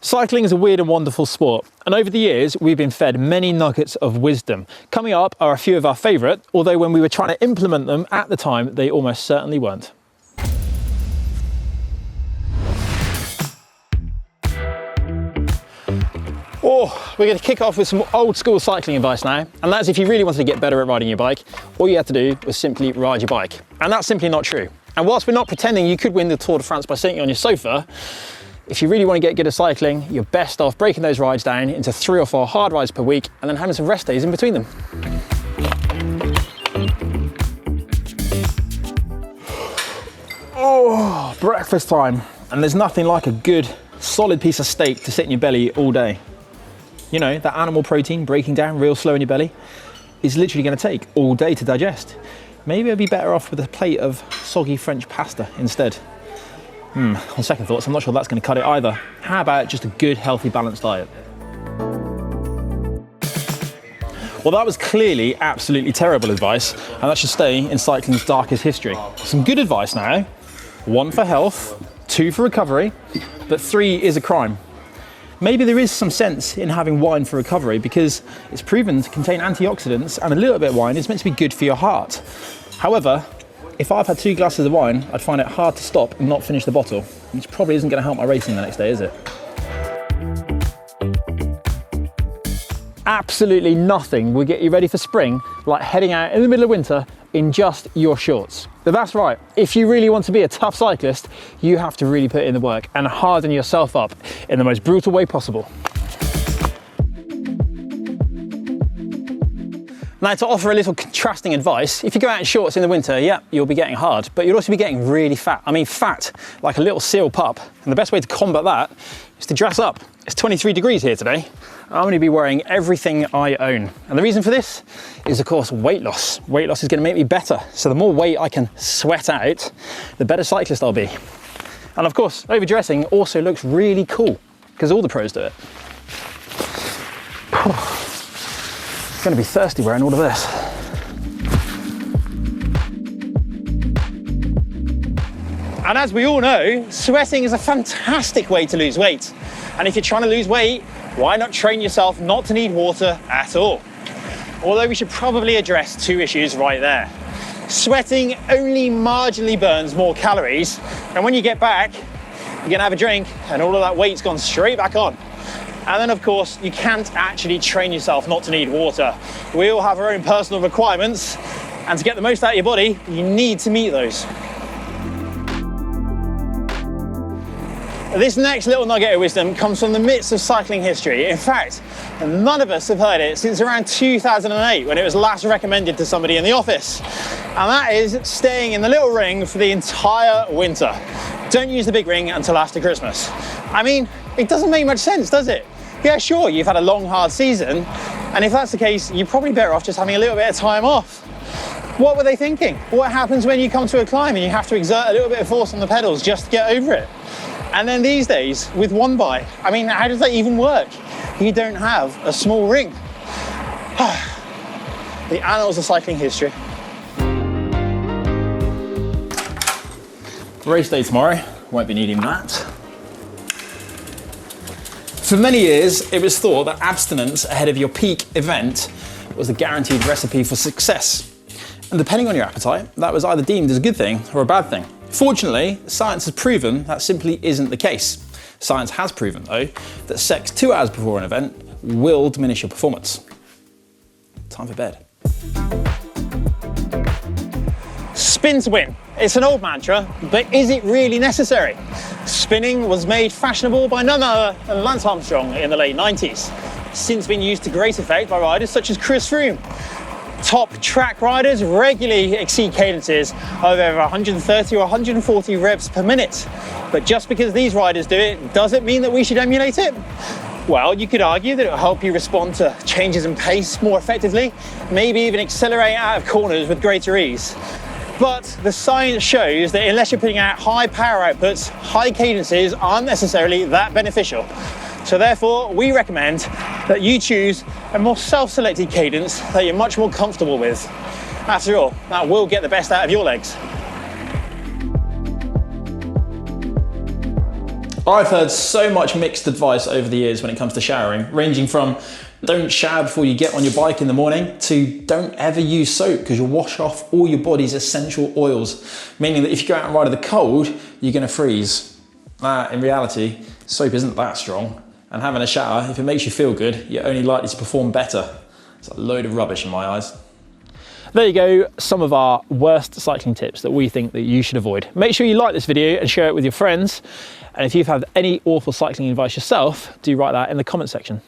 Cycling is a weird and wonderful sport, and over the years we've been fed many nuggets of wisdom. Coming up are a few of our favourite, although when we were trying to implement them at the time, they almost certainly weren't. Oh, we're going to kick off with some old school cycling advice now, and that's if you really wanted to get better at riding your bike, all you had to do was simply ride your bike. And that's simply not true. And whilst we're not pretending you could win the Tour de France by sitting on your sofa, if you really want to get good at cycling, you're best off breaking those rides down into 3 or 4 hard rides per week and then having some rest days in between them. Oh, breakfast time. And there's nothing like a good, solid piece of steak to sit in your belly all day. You know, that animal protein breaking down real slow in your belly is literally going to take all day to digest. Maybe I'd be better off with a plate of soggy French pasta instead. On second thoughts, I'm not sure that's going to cut it either. How about just a good, healthy, balanced diet? Well, that was clearly absolutely terrible advice, and that should stay in cycling's darkest history. Some good advice now. 1 for health, 2 for recovery, but 3 is a crime. Maybe there is some sense in having wine for recovery because it's proven to contain antioxidants, and a little bit of wine is meant to be good for your heart. However, if I've had 2 glasses of wine, I'd find it hard to stop and not finish the bottle, which probably isn't going to help my racing the next day, is it? Absolutely nothing will get you ready for spring like heading out in the middle of winter in just your shorts. But that's right, if you really want to be a tough cyclist, you have to really put in the work and harden yourself up in the most brutal way possible. Now, to offer a little contrasting advice, if you go out in shorts in the winter, yeah, you'll be getting hard, but you'll also be getting really fat. I mean, fat, like a little seal pup. And the best way to combat that is to dress up. It's 23 degrees here today. I'm going to be wearing everything I own. And the reason for this is, of course, weight loss. Weight loss is going to make me better. So the more weight I can sweat out, the better cyclist I'll be. And of course, overdressing also looks really cool because all the pros do it. I'm going to be thirsty wearing all of this. And as we all know, sweating is a fantastic way to lose weight. And if you're trying to lose weight, why not train yourself not to need water at all? Although we should probably address 2 issues right there. Sweating only marginally burns more calories, and when you get back, you're going to have a drink and all of that weight's gone straight back on. And then, of course, you can't actually train yourself not to need water. We all have our own personal requirements, and to get the most out of your body, you need to meet those. This next little nugget of wisdom comes from the midst of cycling history. In fact, none of us have heard it since around 2008, when it was last recommended to somebody in the office. And that is staying in the little ring for the entire winter. Don't use the big ring until after Christmas. I mean, it doesn't make much sense, does it? Yeah, sure, you've had a long, hard season, and if that's the case, you're probably better off just having a little bit of time off. What were they thinking? What happens when you come to a climb and you have to exert a little bit of force on the pedals just to get over it? And then these days, with one bike, I mean, how does that even work? You don't have a small ring. The annals of cycling history. Race day tomorrow, won't be needing that. For many years, it was thought that abstinence ahead of your peak event was the guaranteed recipe for success. And depending on your appetite, that was either deemed as a good thing or a bad thing. Fortunately, science has proven that simply isn't the case. Science has proven, though, that sex 2 hours before an event will diminish your performance. Time for bed. Spin to win. It's an old mantra, but is it really necessary? Spinning was made fashionable by none other than Lance Armstrong in the late 90s. Since been used to great effect by riders such as Chris Froome. Top track riders regularly exceed cadences of over 130 or 140 revs per minute. But just because these riders do it, does it mean that we should emulate it? Well, you could argue that it will help you respond to changes in pace more effectively, maybe even accelerate out of corners with greater ease. But the science shows that unless you're putting out high power outputs, high cadences aren't necessarily that beneficial. So therefore, we recommend that you choose a more self-selected cadence that you're much more comfortable with. After all, that will get the best out of your legs. I've heard so much mixed advice over the years when it comes to showering, ranging from don't shower before you get on your bike in the morning to don't ever use soap because you'll wash off all your body's essential oils, meaning that if you go out and ride in the cold, you're going to freeze. In reality, soap isn't that strong, and having a shower, if it makes you feel good, you're only likely to perform better. It's a load of rubbish in my eyes. There you go, some of our worst cycling tips that we think that you should avoid. Make sure you like this video and share it with your friends. And if you've had any awful cycling advice yourself, do write that in the comment section.